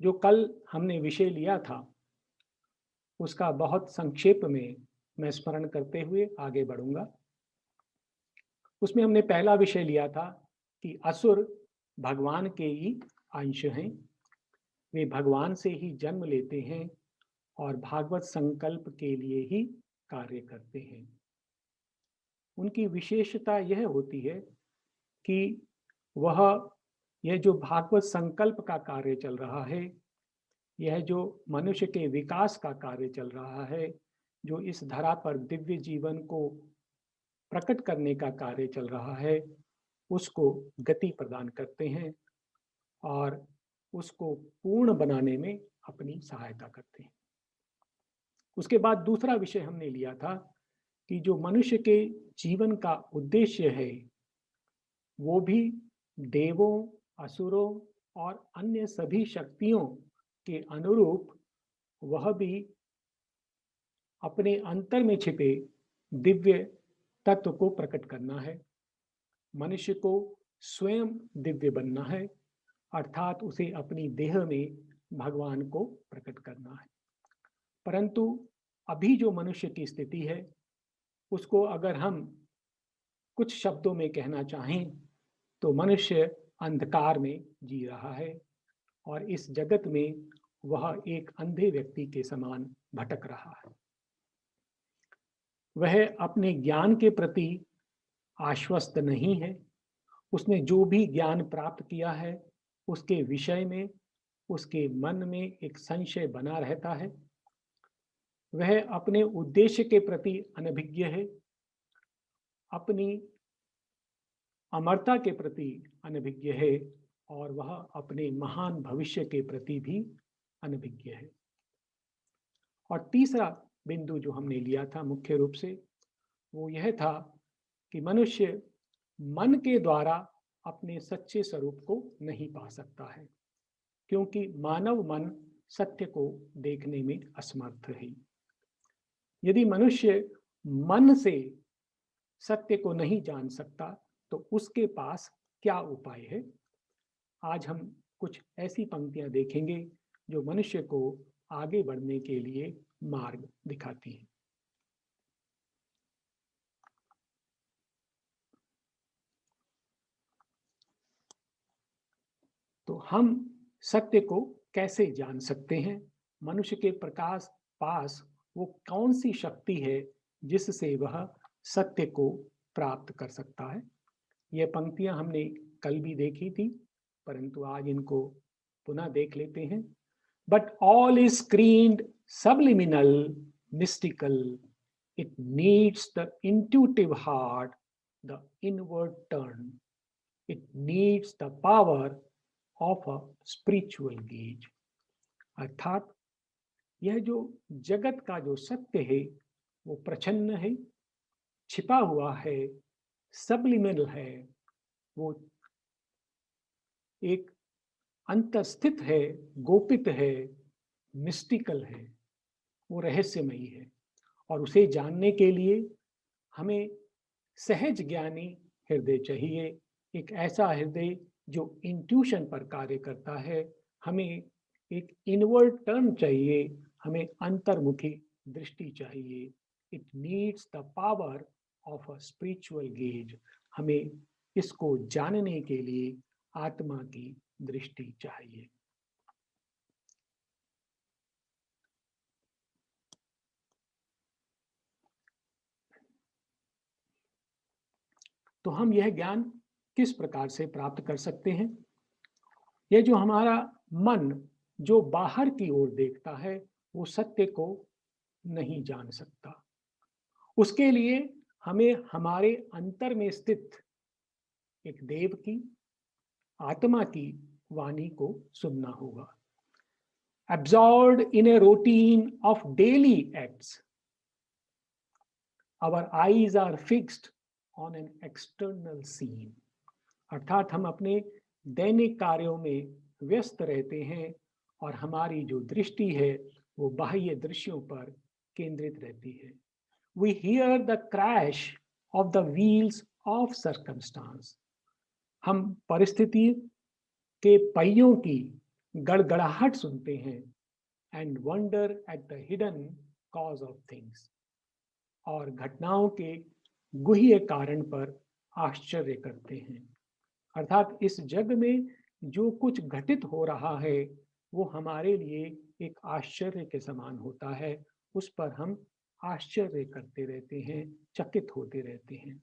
जो कल हमने विषय लिया था उसका बहुत संक्षेप में मैं स्मरण करते हुए आगे बढ़ूंगा। उसमें हमने पहला विषय लिया था कि असुर भगवान के ही अंश हैं। वे भगवान से ही जन्म लेते हैं और भागवत संकल्प के लिए ही कार्य करते हैं। उनकी विशेषता यह होती है कि वह यह जो भागवत संकल्प का कार्य चल रहा है, यह जो मनुष्य के विकास का कार्य चल रहा है, जो इस धरा पर दिव्य जीवन को प्रकट करने का कार्य चल रहा है, उसको गति प्रदान करते हैं और उसको पूर्ण बनाने में अपनी सहायता करते हैं। उसके बाद दूसरा विषय हमने लिया था कि जो मनुष्य के जीवन का उद्देश्य है वो भी देवों, असुरों और अन्य सभी शक्तियों के अनुरूप वह भी अपने अंतर में छिपे दिव्य तत्व को प्रकट करना है। मनुष्य को स्वयं दिव्य बनना है, अर्थात उसे अपनी देह में भगवान को प्रकट करना है। परंतु अभी जो मनुष्य की स्थिति है उसको अगर हम कुछ शब्दों में कहना चाहें तो मनुष्य अंधकार में जी रहा है और इस जगत में वह एक अंधे व्यक्ति के समान भटक रहा है। वह अपने ज्ञान के प्रति आश्वस्त नहीं है। उसने जो भी ज्ञान प्राप्त किया है उसके विषय में उसके मन में एक संशय बना रहता है। वह अपने उद्देश्य के प्रति अनभिज्ञ है, अपनी अमरता के प्रति अनभिज्ञ है और वह अपने महान भविष्य के प्रति भी अनभिज्ञ है। और तीसरा बिंदु जो हमने लिया था मुख्य रूप से वो यह था कि मनुष्य मन के द्वारा अपने सच्चे स्वरूप को नहीं पा सकता है, क्योंकि मानव मन सत्य को देखने में असमर्थ है। यदि मनुष्य मन से सत्य को नहीं जान सकता तो उसके पास क्या उपाय है? आज हम कुछ ऐसी पंक्तियां देखेंगे जो मनुष्य को आगे बढ़ने के लिए मार्ग दिखाती हैं। तो हम सत्य को कैसे जान सकते हैं? मनुष्य के प्रकाश पास वो कौन सी शक्ति है जिससे वह सत्य को प्राप्त कर सकता है? ये पंक्तियां हमने कल भी देखी थी, परंतु आज इनको पुनः देख लेते हैं। But all is screened subliminal, mystical. It needs the intuitive heart, the inward turn. It needs the power of a spiritual gauge. अर्थात यह जो जगत का जो सत्य है वो प्रछन्न है, छिपा हुआ है, सबलिमिनल है, वो एक अंतर्स्थित है, गोपित है, मिस्टिकल है, वो रहस्यमयी है। और उसे जानने के लिए हमें सहज ज्ञानी हृदय चाहिए, एक ऐसा हृदय जो इंट्यूशन पर कार्य करता है। हमें एक इनवर्ड टर्न चाहिए, हमें अंतर्मुखी दृष्टि चाहिए। It needs the power of a spiritual gauge. हमें इसको जानने के लिए आत्मा की दृष्टि चाहिए। तो हम यह ज्ञान किस प्रकार से प्राप्त कर सकते हैं? यह जो हमारा मन जो बाहर की ओर देखता है वो सत्य को नहीं जान सकता। उसके लिए हमें हमारे अंतर में स्थित एक देव की, आत्मा की वाणी को सुनना होगा। Absorbed in a routine of daily acts, our eyes are fixed on an external scene. अर्थात हम अपने दैनिक कार्यों में व्यस्त रहते हैं और हमारी जो दृष्टि है वो बाह्य दृश्यों पर केंद्रित रहती है। We hear the crash of the wheels of circumstance. हम परिस्थिति के पहियों की गड़गड़ाहट सुनते हैं, and wonder at the hidden cause of things, और घटनाओं के गुह्य कारण पर आश्चर्य करते हैं। अर्थात इस जग में जो कुछ घटित हो रहा है वो हमारे लिए एक आश्चर्य के समान होता है, उस पर हम आश्चर्य करते रहते हैं, चकित होते रहते हैं,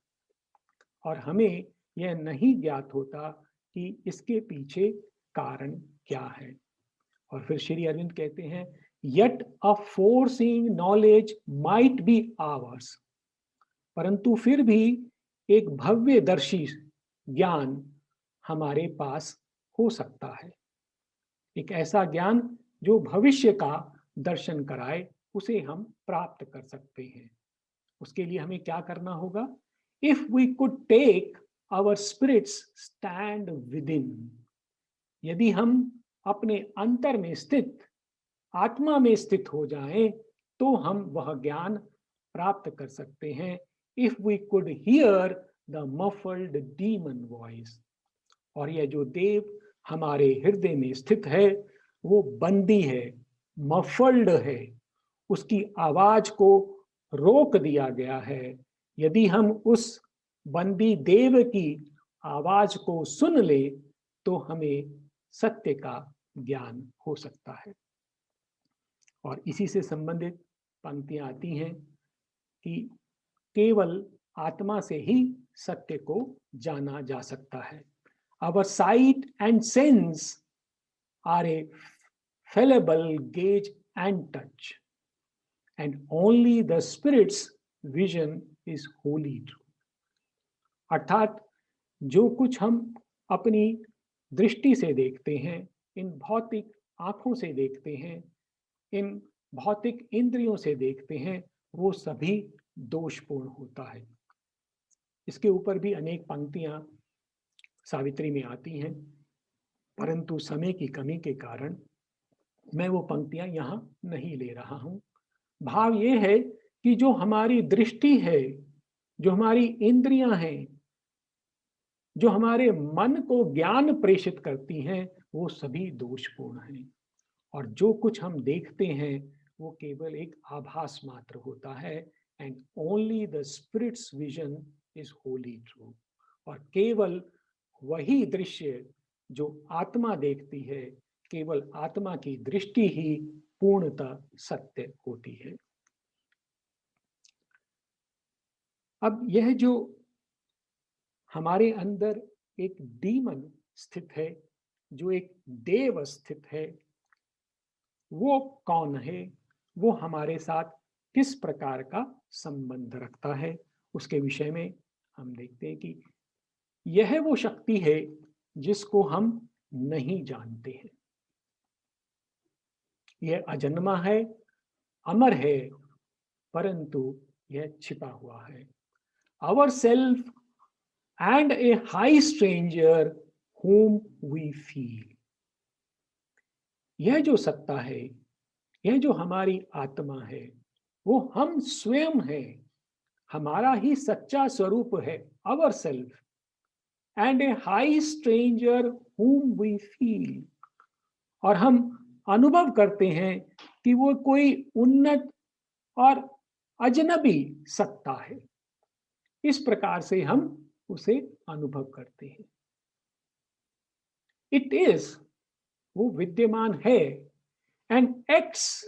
और हमें यह नहीं ज्ञात होता कि इसके पीछे कारण क्या है। और फिर श्री अरविंद कहते हैं, yet a foreseeing knowledge might be ours, परंतु फिर भी एक भव्यदर्शी ज्ञान हमारे पास हो सकता है। एक ऐसा ज्ञान जो भविष्य का दर्शन कराए, उसे हम प्राप्त कर सकते हैं। उसके लिए हमें क्या करना होगा? If we could take our spirits stand within, यदि हम अपने अंतर में स्थित, आत्मा में स्थित हो जाएं, तो हम वह ज्ञान प्राप्त कर सकते हैं। If we could hear the muffled demon voice, और यह जो देव हमारे हृदय में स्थित है वो बंदी है, मफल्ड है, उसकी आवाज को रोक दिया गया है। यदि हम उस बंदी देव की आवाज को सुन ले तो हमें सत्य का ज्ञान हो सकता है। और इसी से संबंधित पंक्तियां आती हैं कि केवल आत्मा से ही सत्य को जाना जा सकता है। Our sight and sense are a fallible gauge and touch, and only the Spirit's vision is wholly true. अर्थात जो कुछ हम अपनी दृष्टि से देखते हैं, इन भौतिक आंखों से देखते हैं, इन भौतिक इंद्रियों से देखते हैं, वो सभी दोषपूर्ण होता है। इसके ऊपर भी अनेक पंक्तियां सावित्री में आती हैं, परंतु समय की कमी के कारण मैं वो पंक्तियां यहां नहीं ले रहा हूं। भाव ये है कि जो हमारी दृष्टि है, जो हमारी इंद्रियां हैं, जो हमारे मन को ज्ञान प्रेषित करती हैं, वो सभी दोषपूर्ण हैं, और जो कुछ हम देखते हैं वो केवल एक आभास मात्र होता है। And only the spirit's vision is wholly true, और केवल वही दृश्य जो आत्मा देखती है, केवल आत्मा की दृष्टि ही पूर्णतः सत्य होती है। अब यह जो हमारे अंदर एक डीमन स्थित है, जो एक देव स्थित है, वो कौन है, वो हमारे साथ किस प्रकार का संबंध रखता है, उसके विषय में हम देखते हैं कि यह वो शक्ति है जिसको हम नहीं जानते हैं। यह अजन्मा है, अमर है, परंतु यह छिपा हुआ है। Our self and a high stranger whom we feel, यह जो सत्ता है, यह जो हमारी आत्मा है, वो हम स्वयं है, हमारा ही सच्चा स्वरूप है। Our self and a high stranger whom we feel, और हम अनुभव करते हैं कि वो कोई उन्नत और अजनबी सत्ता है। इस प्रकार से हम उसे अनुभव करते हैं। इट इज, वो विद्यमान है, and acts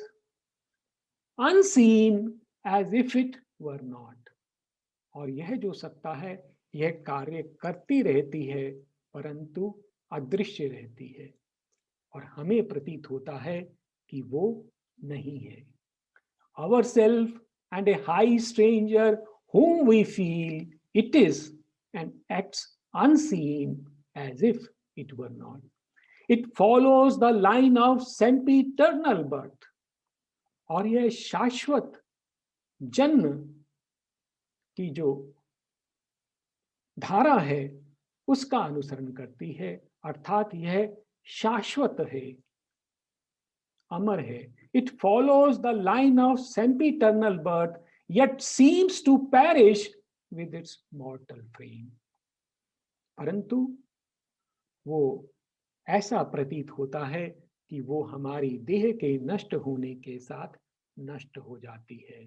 unseen as if it were not, और यह जो सत्ता है यह कार्य करती रहती है परंतु अदृश्य रहती है, और हमें प्रतीत होता है कि वो नहीं है। Our self and a high stranger whom we feel, it is and acts unseen as if it were not. It follows the line of sempiternal birth, और यह शाश्वत जन्म की जो धारा है उसका अनुसरण करती है, अर्थात यह शाश्वत है, अमर है। It follows the line of sempiternal birth, yet seems to perish with its mortal frame. परंतु वो ऐसा प्रतीत होता है कि वो हमारी देह के नष्ट होने के साथ नष्ट हो जाती है।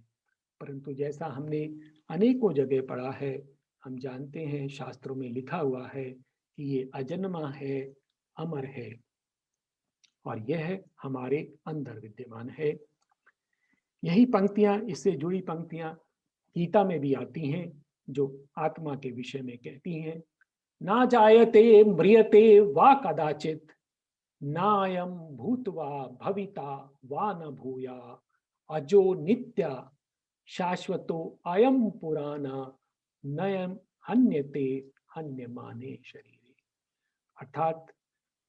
परंतु जैसा हमने अनेकों जगह पढ़ा है, हम जानते हैं, शास्त्रों में लिखा हुआ है कि ये अजन्मा है, अमर है और यह हमारे अंदर विद्यमान है। यही पंक्तियां, इससे जुड़ी पंक्तियां गीता में भी आती हैं, जो आत्मा के विषय में कहती हैं, ना जायते म्रियते वा कदाचित, नायम भूतवा भविता वा न भूया, अजो नित्या शाश्वतो अयम पुराना, नयम हन्यते हन्यमाने शरीरे। अर्थात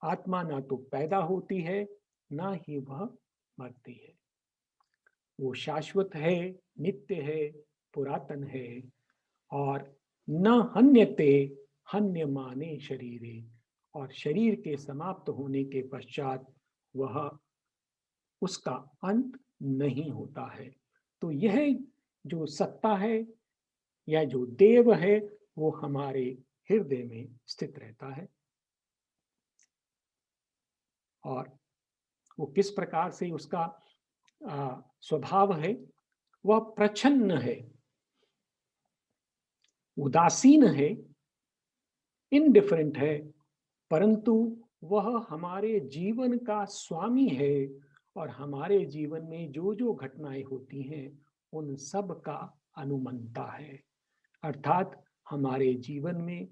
आत्मा ना तो पैदा होती है, ना ही वह मरती है। वो शाश्वत है, नित्य है, पुरातन है और न हन्यते हन्यमाने शरीरे, और शरीर के समाप्त होने के पश्चात वह, उसका अंत नहीं होता है। तो यह जो सत्ता है या जो देव है, वो हमारे हृदय में स्थित रहता है। और वो किस प्रकार से उसका स्वभाव है, वह प्रच्छन्न है, उदासीन है, इनडिफरेंट है, परंतु वह हमारे जीवन का स्वामी है और हमारे जीवन में जो जो घटनाएं होती हैं उन सब का अनुमंता है। अर्थात हमारे जीवन में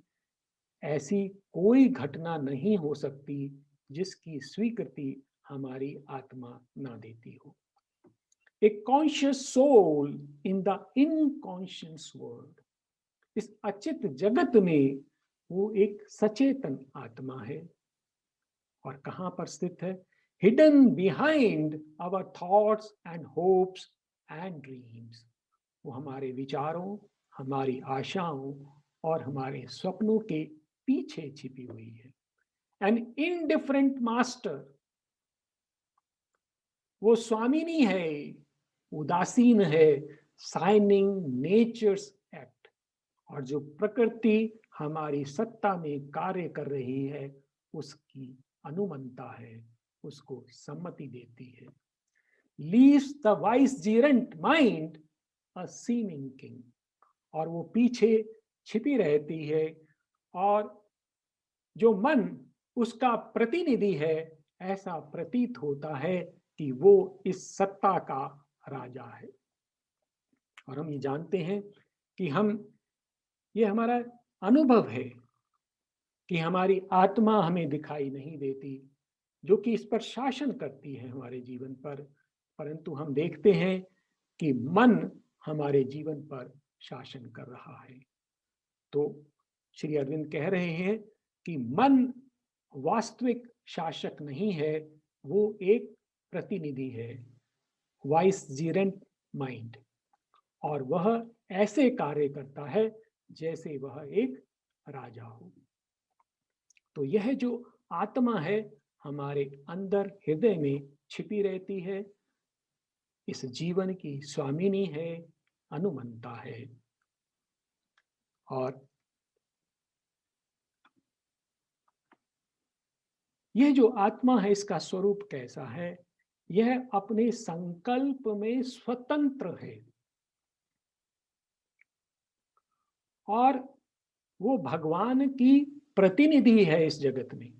ऐसी कोई घटना नहीं हो सकती जिसकी स्वीकृति हमारी आत्मा ना देती हो। A conscious soul in the unconscious world, इस अचित जगत में वो एक सचेतन आत्मा है। और कहां पर स्थित है? Hidden behind our thoughts and hopes and dreams, वो हमारे विचारों, हमारी आशाओं और हमारे स्वप्नों के पीछे छिपी हुई है। एन इनडिफरेंट मास्टर, वो स्वामिनी है, उदासीन है, साइनिंग नेचर्स एक्ट, और जो प्रकृति हमारी सत्ता में कार्य कर रही है उसकी अनुमंता है, उसको सम्मति देती है। Leaves the vicegerent mind a seeming king, और वो पीछे छिपी रहती है और जो मन उसका प्रतिनिधि है, ऐसा प्रतीत होता है कि वो इस सत्ता का राजा है। और हम ये जानते हैं कि ये हमारा अनुभव है कि हमारी आत्मा हमें दिखाई नहीं देती, जो कि इस पर शासन करती है हमारे जीवन पर, परंतु हम देखते हैं कि मन हमारे जीवन पर शासन कर रहा है। तो श्री अरविंद कह रहे हैं कि मन वास्तविक शासक नहीं है, वो एक प्रतिनिधि है, वाइसजेरेंट माइंड, और वह ऐसे कार्य करता है जैसे वह एक राजा हो। तो यह जो आत्मा है हमारे अंदर हृदय में छिपी रहती है, इस जीवन की स्वामिनी है, अनुमंता है। और यह जो आत्मा है इसका स्वरूप कैसा है? यह अपने संकल्प में स्वतंत्र है और वो भगवान की प्रतिनिधि है इस जगत में।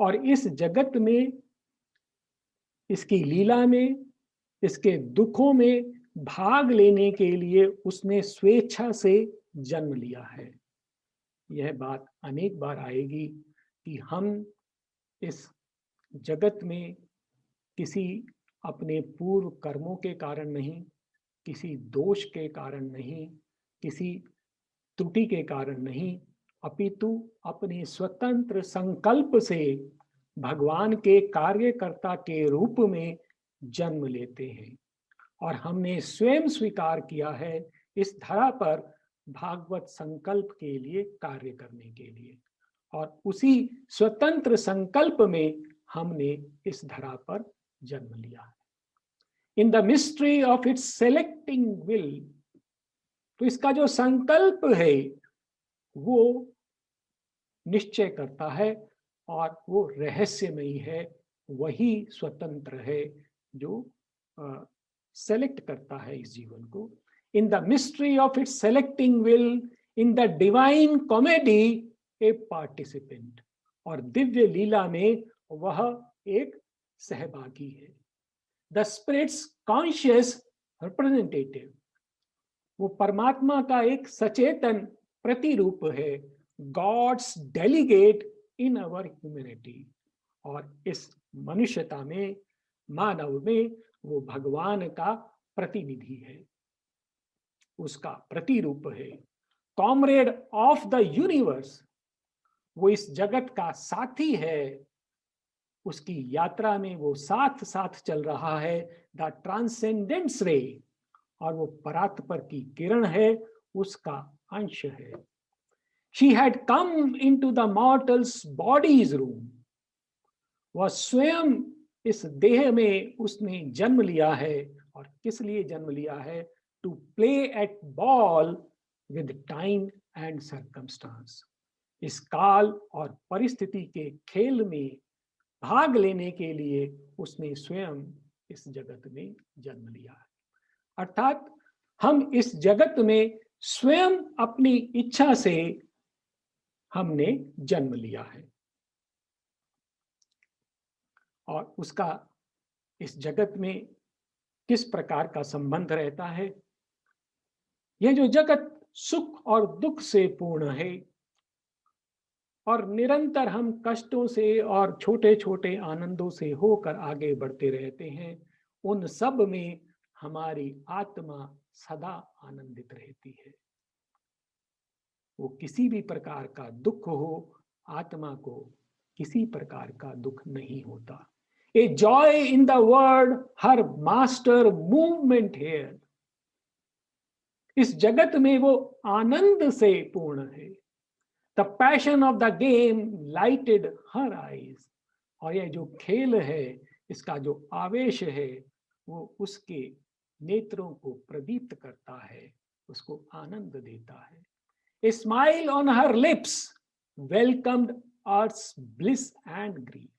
और इस जगत में, इसकी लीला में, इसके दुखों में भाग लेने के लिए उसने स्वेच्छा से जन्म लिया है। यह बात अनेक बार आएगी कि हम इस जगत में किसी अपने पूर्व कर्मों के कारण नहीं, किसी दोष के कारण नहीं, किसी त्रुटि के कारण नहीं, अपितु अपने स्वतंत्र संकल्प से भगवान के कार्यकर्ता के रूप में जन्म लेते हैं। और हमने स्वयं स्वीकार किया है इस धरा पर भागवत संकल्प के लिए कार्य करने के लिए, और उसी स्वतंत्र संकल्प में हमने इस धरा पर जन्म लिया है। In the mystery of its selecting will, तो इसका जो संकल्प है वो निश्चय करता है और वो रहस्यमयी है, वही स्वतंत्र है जो सेलेक्ट करता है इस जीवन को। In the mystery of its selecting will, in the divine comedy A participant, और दिव्य लीला में वह एक सहभागी है। द स्पिरिट्स कॉन्शियस रिप्रेजेंटेटिव, वो परमात्मा का एक सचेतन प्रतिरूप है, गॉड्स डेलीगेट इन अवर ह्यूमैनिटी, और इस मनुष्यता में, मानव में, वो भगवान का प्रतिनिधि है, उसका प्रतिरूप है। कॉमरेड ऑफ द यूनिवर्स, वो इस जगत का साथी है, उसकी यात्रा में वो साथ साथ चल रहा है। द ट्रांसेंडेंस रे, और वो परात्पर की किरण है, उसका अंश है। She had come into the mortals bodies room, वह स्वयं इस देह में उसने जन्म लिया है, और किस लिए जन्म लिया है? To play at ball with time and circumstance, इस काल और परिस्थिति के खेल में भाग लेने के लिए उसने स्वयं इस जगत में जन्म लिया है। अर्थात हम इस जगत में स्वयं अपनी इच्छा से हमने जन्म लिया है, और उसका इस जगत में किस प्रकार का संबंध रहता है? यह जो जगत सुख और दुख से पूर्ण है, और निरंतर हम कष्टों से और छोटे छोटे आनंदों से होकर आगे बढ़ते रहते हैं, उन सब में हमारी आत्मा सदा आनंदित रहती है। वो किसी भी प्रकार का दुख हो, आत्मा को किसी प्रकार का दुख नहीं होता। A joy in the world her master movement here, इस जगत में वो आनंद से पूर्ण है। The passion of the game lighted her eyes, और यह जो खेल है, इसका जो आवेश है, वो उसके नेत्रों को प्रदीप्त करता है, उसको आनंद देता है। A smile on her lips welcomed earth's bliss and grief,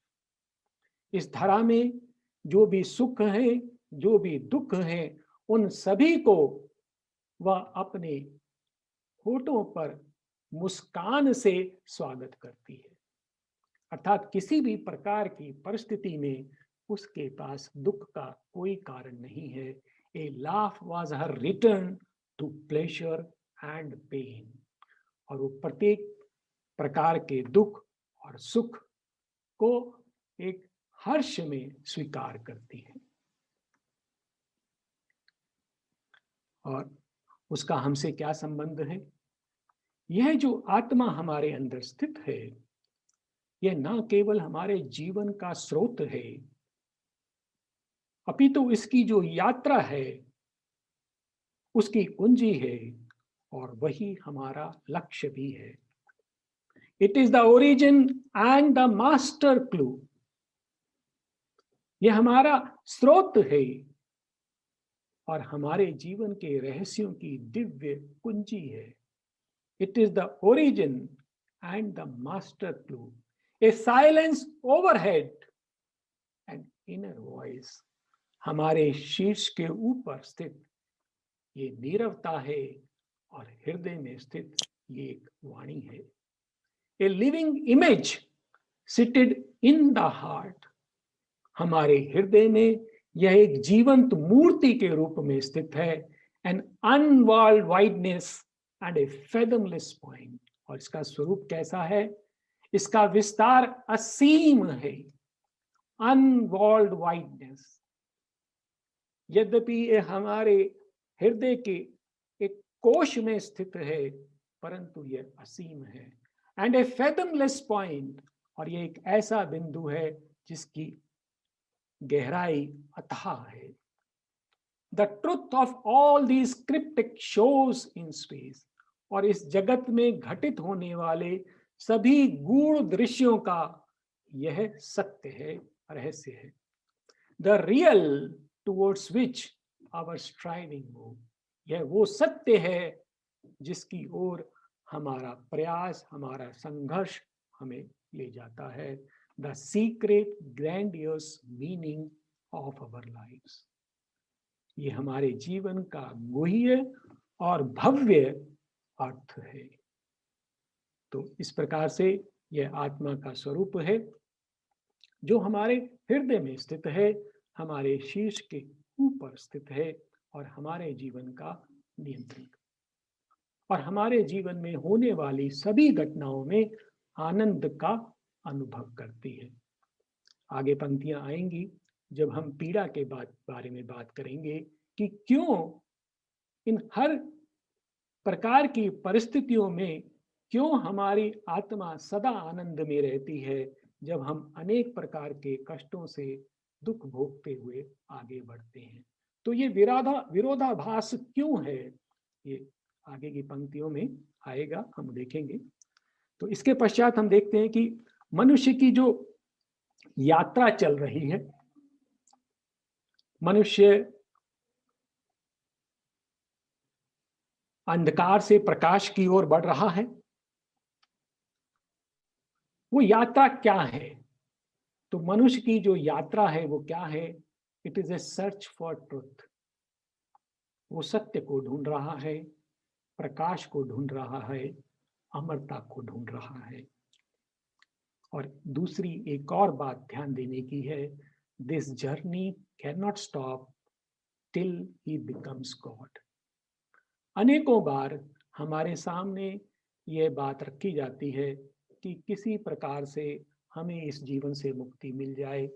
इस धरा में जो भी सुख है, जो भी दुख है, उन सभी को वह अपने होठों पर मुस्कान से स्वागत करती है। अर्थात किसी भी प्रकार की परिस्थिति में उसके पास दुख का कोई कारण नहीं है। A laugh was her return to pleasure and pain, और वो प्रत्येक प्रकार के दुख और सुख को एक हर्ष में स्वीकार करती है, और उसका हमसे क्या संबंध है? यह जो आत्मा हमारे अंदर स्थित है, यह ना केवल हमारे जीवन का स्रोत है, अपितु इसकी जो यात्रा है उसकी कुंजी है, और वही हमारा लक्ष्य भी है। It is the origin and the master clue, यह हमारा स्रोत है और हमारे जीवन के रहस्यों की दिव्य कुंजी है। It is the origin and the master clue. A silence overhead and inner voice, हमारे शीर्ष के ऊपर स्थित ये नीरवता है, और हृदय में स्थित ये एक वाणी है। A living image seated in the heart, हमारे हृदय में यह एक जीवंत मूर्ति के रूप में स्थित है। An unwalled wideness and a fathomless point, और इसका स्वरूप कैसा है? इसका विस्तार असीम है। अनवॉल्ड वाइडनेस, यद्यपि ये हमारे हृदय के एक कोश में स्थित है, परंतु यह असीम है। एंड ए फैथमलेस पॉइंट, और यह एक ऐसा बिंदु है जिसकी गहराई अथाह है। The truth of all these cryptic shows in space, और इस जगत में घटित होने वाले सभी गूढ़ दृश्यों का यह सत्य है, रहस्य है। The real towards which our striving move, यह वो सत्य है जिसकी ओर हमारा प्रयास, हमारा संघर्ष हमें ले जाता है। The secret grandiose meaning of our lives, ये हमारे जीवन का गुह्य और भव्य अर्थ है। तो इस प्रकार से यह आत्मा का स्वरूप है जो हमारे हृदय में स्थित है, हमारे शीर्ष के ऊपर स्थित है और हमारे जीवन का नियंत्रण, और हमारे जीवन में होने वाली सभी घटनाओं में आनंद का अनुभव करती है। आगे पंक्तियां आएंगी जब हम पीड़ा के बारे में बात करेंगे कि क्यों इन हर प्रकार की परिस्थितियों में क्यों हमारी आत्मा सदा आनंद में रहती है जब हम अनेक प्रकार के कष्टों से दुख भोगते हुए आगे बढ़ते हैं। तो ये विरोधाभास क्यों है, ये आगे की पंक्तियों में आएगा, हम देखेंगे। तो इसके पश्चात हम देखते हैं कि मनुष्य की जो यात्रा चल रही है, मनुष्य अंधकार से प्रकाश की ओर बढ़ रहा है। वो यात्रा क्या है? तो मनुष्य की जो यात्रा है वो क्या है? It is a search for truth. वो सत्य को ढूंढ रहा है, प्रकाश को ढूंढ रहा है, अमरता को ढूंढ रहा है। और दूसरी एक और बात ध्यान देने की है, this journey can not stop till he becomes God. अनेकों बार हमारे सामने यह बात रखी जाती है कि किसी प्रकार से हमें इस जीवन से मुक्ति मिल जाए,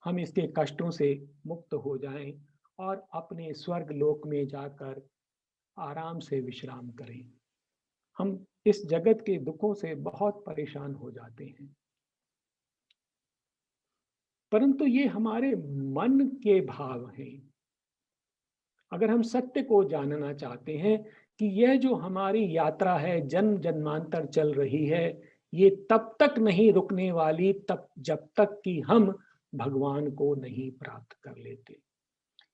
हम इसके कष्टों से मुक्त हो जाएं और अपने स्वर्ग लोक में जाकर आराम से विश्राम करें। हम इस जगत के दुखों से बहुत परेशान हो जाते हैं, परंतु ये हमारे मन के भाव हैं। अगर हम सत्य को जानना चाहते हैं कि यह जो हमारी यात्रा है, जन्म जन्मांतर चल रही है, ये तब तक नहीं रुकने वाली तब जब तक कि हम भगवान को नहीं प्राप्त कर लेते।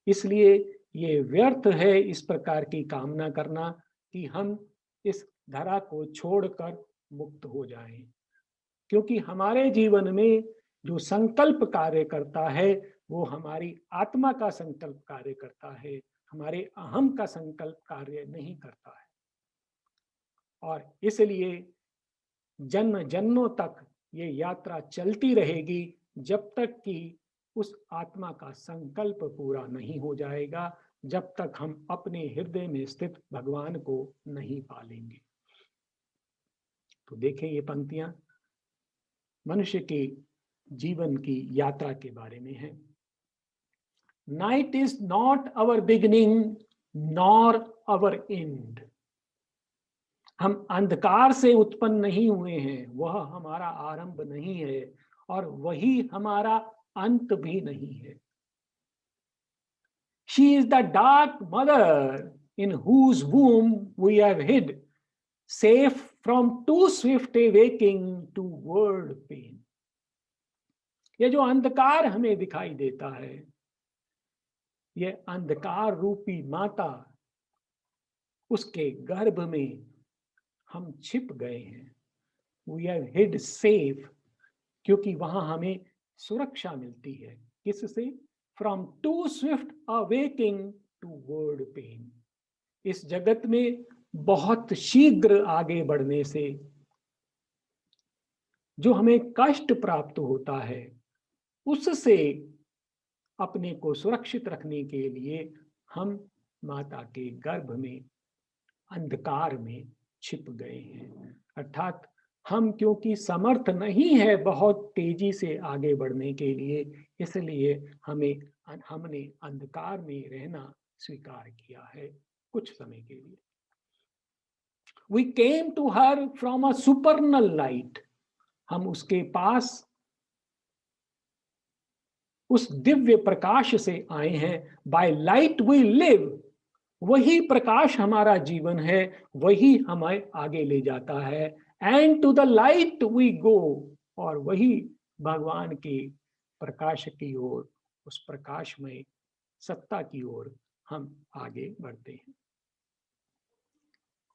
इसलिए ये व्यर्थ है इस प्रकार की कामना करना कि हम इस धरा को छोड़कर मुक्त हो जाएं, क्योंकि हमारे जीवन में जो संकल्प कार्य करता है वो हमारी आत्मा का संकल्प कार्य करता है, हमारे अहम का संकल्प कार्य नहीं करता है। और इसलिए जन्म जन्मों तक ये यात्रा चलती रहेगी जब तक कि उस आत्मा का संकल्प पूरा नहीं हो जाएगा, जब तक हम अपने हृदय में स्थित भगवान को नहीं पालेंगे। तो देखें ये पंक्तियां मनुष्य के जीवन की यात्रा के बारे में है। Night is not our beginning nor our end. हम अंधकार से उत्पन्न नहीं हुए हैं, वह हमारा आरंभ नहीं है और वही हमारा अंत भी नहीं है। She is the dark mother in whose womb we have hid, safe from too swift a waking to world pain. ये जो अंधकार हमें दिखाई देता है, ये अंधकार रूपी माता, उसके गर्भ में हम छिप गए हैं। We have hid safe, क्योंकि वहां हमें सुरक्षा मिलती है। किससे? From too swift awaking to world pain. इस जगत में बहुत शीघ्र आगे बढ़ने से जो हमें कष्ट प्राप्त होता है, उससे अपने को सुरक्षित रखने के लिए हम माता के गर्भ में अंधकार में छिप गए हैं। अर्थात हम क्योंकि समर्थ नहीं है बहुत तेजी से आगे बढ़ने के लिए, इसलिए हमने अंधकार में रहना स्वीकार किया है कुछ समय के लिए। We came to her from a supernal light. हम उसके पास उस दिव्य प्रकाश से आए हैं। By light we live. वही प्रकाश हमारा जीवन है, वही हमें आगे ले जाता है। And to the light we go, और वही भगवान के प्रकाश की ओर, उस प्रकाश में सत्ता की ओर हम आगे बढ़ते हैं।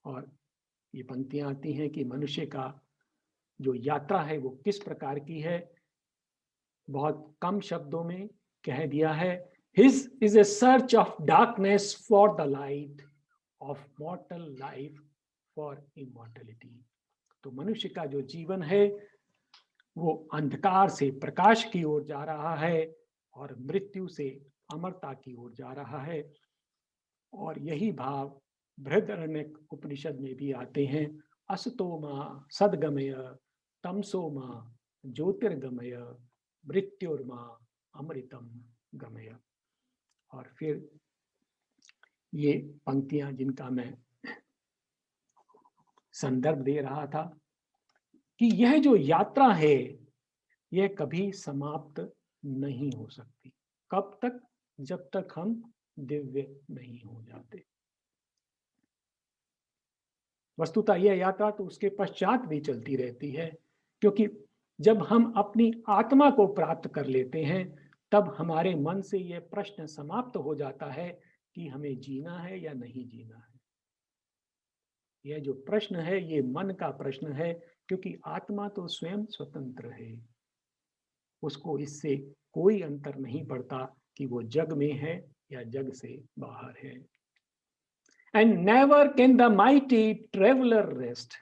और ये पंक्तियां आती हैं कि मनुष्य का जो यात्रा है वो किस प्रकार की है, बहुत कम शब्दों में कह दिया है। His is a search of darkness for the light of mortal life for immortality। तो मनुष्य का जो जीवन है वो अंधकार से प्रकाश की ओर जा रहा है और मृत्यु से अमरता की ओर जा रहा है। और यही भाव बृहदारण्यक उपनिषद में भी आते हैं। असतो मा सद्गमय तमसो मा ज्योतिर्गमय मृत्युर्मा अमृतम गमय। और फिर ये पंक्तियां जिनका मैं संदर्भ दे रहा था कि यह जो यात्रा है यह कभी समाप्त नहीं हो सकती। कब तक? जब तक हम दिव्य नहीं हो जाते। वस्तुतः यह यात्रा तो उसके पश्चात भी चलती रहती है, क्योंकि जब हम अपनी आत्मा को प्राप्त कर लेते हैं तब हमारे मन से यह प्रश्न समाप्त हो जाता है कि हमें जीना है या नहीं जीना है। यह जो प्रश्न है ये मन का प्रश्न है, क्योंकि आत्मा तो स्वयं स्वतंत्र है, उसको इससे कोई अंतर नहीं पड़ता कि वो जग में है या जग से बाहर है। And never can the mighty traveller rest.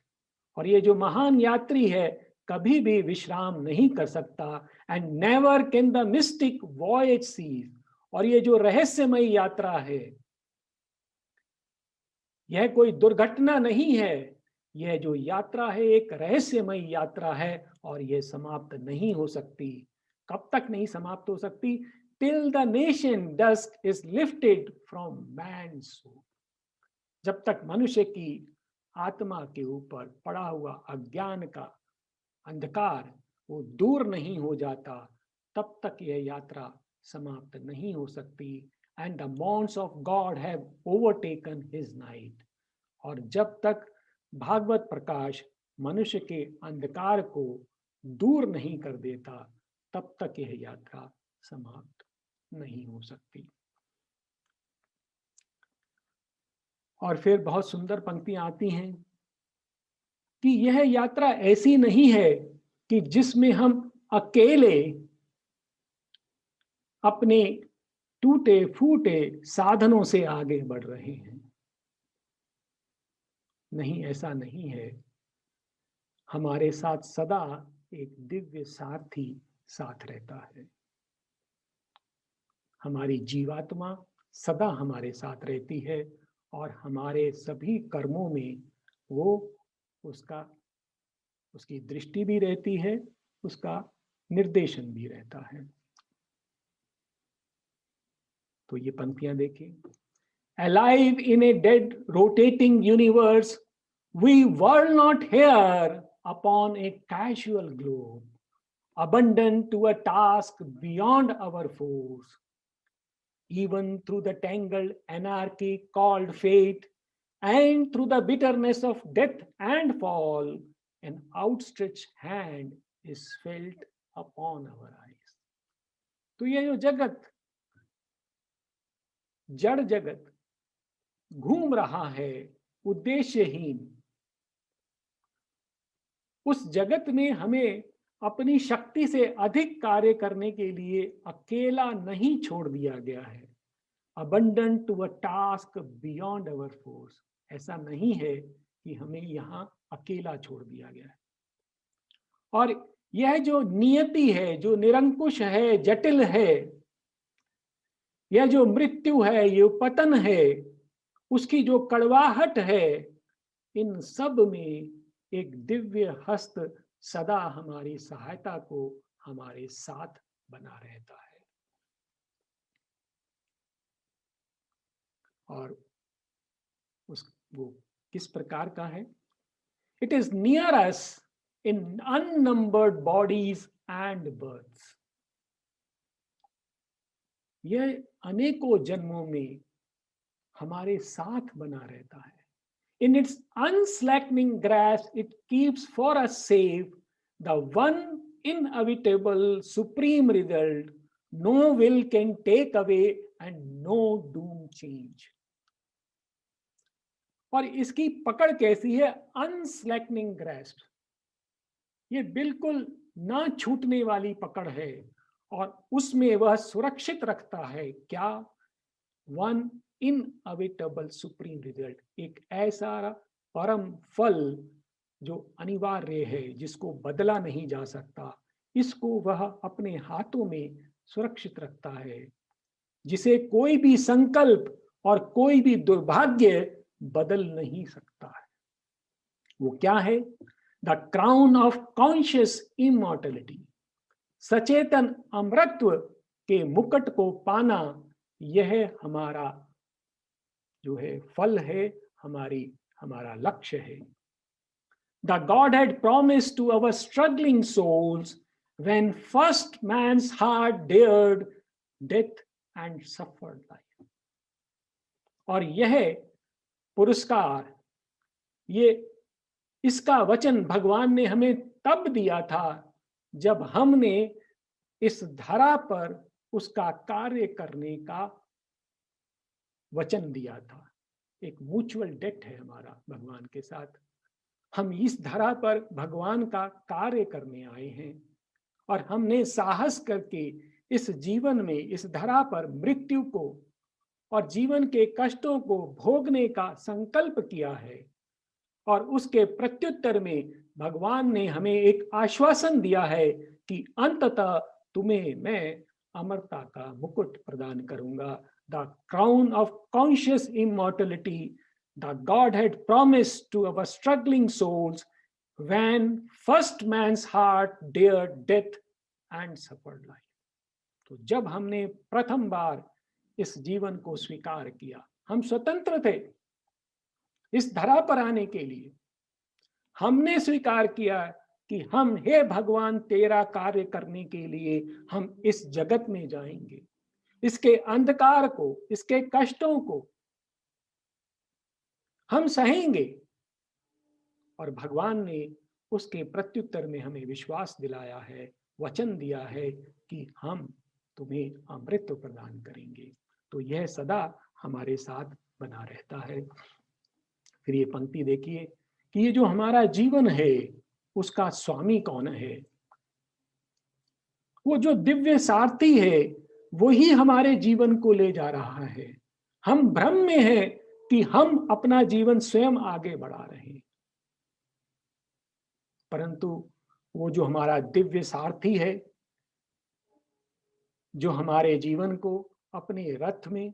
और ये जो महान यात्री है कभी भी विश्राम नहीं कर सकता। And never can the mystic voyage cease. और ये जो रहस्यमय यात्रा है यह कोई दुर्घटना नहीं है, यह जो यात्रा है एक रहस्यमय यात्रा है और यह समाप्त नहीं हो सकती। कब तक नहीं समाप्त हो सकती? Till the nation dusk is lifted from man soul. जब तक मनुष्य की आत्मा के ऊपर पड़ा हुआ अज्ञान का अंधकार वो दूर नहीं हो जाता, तब तक यह यात्रा समाप्त नहीं हो सकती। And the morns of God have overtaken his night. और जब तक भागवत प्रकाश मनुष्य के अंधकार को दूर नहीं कर देता तब तक यह यात्रा समाप्त नहीं हो सकती। और फिर बहुत सुंदर पंक्तियां आती हैं कि यह यात्रा ऐसी नहीं है कि जिसमें हम अकेले अपने टूटे फूटे साधनों से आगे बढ़ रहे हैं। नहीं, ऐसा नहीं है। हमारे साथ सदा एक दिव्य साथी साथ रहता है। हमारी जीवात्मा सदा हमारे साथ रहती है और हमारे सभी कर्मों में वो उसकी दृष्टि भी रहती है, उसका निर्देशन भी रहता है। तो ये पंक्तियां देखिए। Alive in a dead rotating universe, we were not here upon a casual globe, abandoned to a task beyond our force. Even through the tangled anarchy called fate, and through the bitterness of death and fall, an outstretched hand is felt upon our eyes. तो ये जो जगत, जड़ जगत घूम रहा है उद्देश्यहीन, उस जगत में हमें अपनी शक्ति से अधिक कार्य करने के लिए अकेला नहीं छोड़ दिया गया है। Abandon to a task beyond our force. ऐसा नहीं है कि हमें यहाँ अकेला छोड़ दिया गया है। और यह जो नियति है, जो निरंकुश है, जटिल है, यह जो मृत्यु है, ये पतन है, उसकी जो कड़वाहट है, इन सब में एक दिव्य हस्त सदा हमारी सहायता को हमारे साथ बना रहता है। और वो किस प्रकार का है? It is near us in unnumbered bodies and births. यह अनेकों जन्मों में हमारे साथ बना रहता है। In its unslackening grasp, it keeps for us safe the one inevitable supreme result no will can take away and no doom change. और इसकी पकड़ कैसी है? अनस्लैकनिंग ग्रेस्प। ये बिल्कुल ना छूटने वाली पकड़ है और उसमें वह सुरक्षित रखता है क्या? वन इनअविटेबल सुप्रीम रिजल्ट, एक ऐसा परम फल जो अनिवार्य है, जिसको बदला नहीं जा सकता, इसको वह अपने हाथों में सुरक्षित रखता है, जिसे कोई भी संकल्प और कोई भी दुर्भाग्य बदल नहीं सकता है। वो क्या है? The crown of conscious immortality, सचेतन अमरत्व के मुकुट को पाना, यह हमारा जो है फल है, हमारा लक्ष्य है। The God had promised to our struggling souls when first man's heart dared death and suffered life. और यह पुरस्कार, ये इसका वचन भगवान ने हमें तब दिया था जब हमने इस धरा पर उसका कार्य करने का वचन दिया था। एक म्यूचुअल डेट है हमारा भगवान के साथ। हम इस धरा पर भगवान का कार्य करने आए हैं और हमने साहस करके इस जीवन में, इस धरा पर मृत्यु को और जीवन के कष्टों को भोगने का संकल्प किया है। और उसके प्रत्युत्तर में भगवान ने हमें एक आश्वासन दिया है कि अंततः तुम्हें मैं अमरता का मुकुट प्रदान करूंगा। The crown of conscious immortality the God had promised to our struggling souls when first man's heart dared death and suffered life. तो जब हमने प्रथम बार इस जीवन को स्वीकार किया, हम स्वतंत्र थे इस धरा पर आने के लिए। हमने स्वीकार किया कि हम, हे भगवान, तेरा कार्य करने के लिए हम इस जगत में जाएंगे, इसके अंधकार को, इसके कष्टों को हम सहेंगे। और भगवान ने उसके प्रत्युत्तर में हमें विश्वास दिलाया है, वचन दिया है कि हम तुम्हें अमृत प्रदान करेंगे। तो यह सदा हमारे साथ बना रहता है। फिर ये पंक्ति देखिए कि ये जो हमारा जीवन है उसका स्वामी कौन है? वो जो दिव्य सारथी है वही हमारे जीवन को ले जा रहा है। हम भ्रम में हैं कि हम अपना जीवन स्वयं आगे बढ़ा रहे हैं, परंतु वो जो हमारा दिव्य सारथी है, जो हमारे जीवन को अपने रथ में,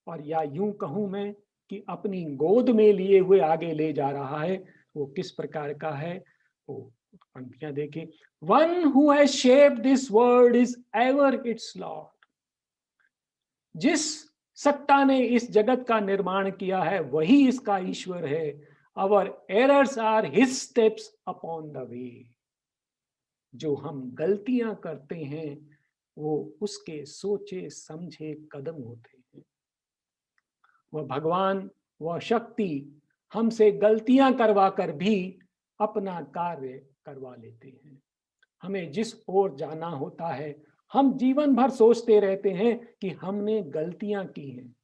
और या यूं कहूं मैं कि अपनी गोद में लिए हुए आगे ले जा रहा है, वो किस प्रकार का है? वो पंक्तियां देखें। One who has shaped this world is ever its Lord. जिस सत्ता ने इस जगत का निर्माण किया है वही इसका ईश्वर है। Our errors are his steps upon the way. जो हम गलतियां करते हैं वो उसके सोचे समझे कदम होते हैं। वह भगवान, वह शक्ति हमसे गलतियां करवा कर भी अपना कार्य करवा लेते हैं। हमें जिस ओर जाना होता है, हम जीवन भर सोचते रहते हैं कि हमने गलतियां की हैं,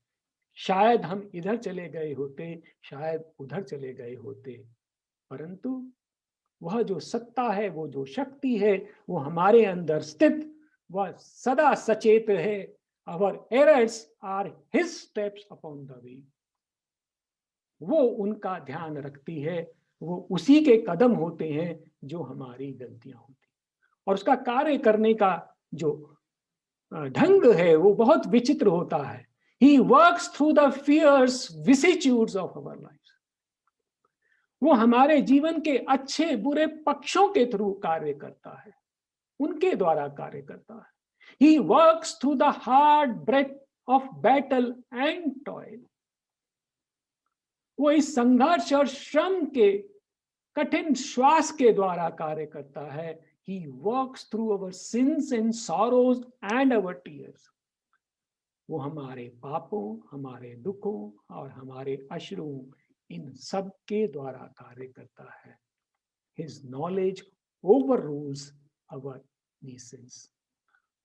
शायद हम इधर चले गए होते, शायद उधर चले गए होते, परंतु वह जो सत्ता है, वो जो शक्ति है, वो हमारे अंदर स्थित, वह सदा सचेत है। Our errors are his steps upon the way. वो उनका ध्यान रखती है, वो उसी के कदम होते हैं जो हमारी गलतियां होती। और उसका कार्य करने का जो ढंग है वो बहुत विचित्र होता है। He works through the fierce vicissitudes of our lives. वो हमारे जीवन के अच्छे बुरे पक्षों के थ्रू कार्य करता है, उनके द्वारा कार्य करता है। He works through the hard breath of battle and toil. वो इस संघर्ष और श्रम के कठिन श्वास के द्वारा कार्य करता है। He works through our sins and sorrows and our tears. वो हमारे पापों, हमारे दुखों और हमारे अश्रुओं, इन सब के द्वारा कार्य करता है। His knowledge overrules our needs.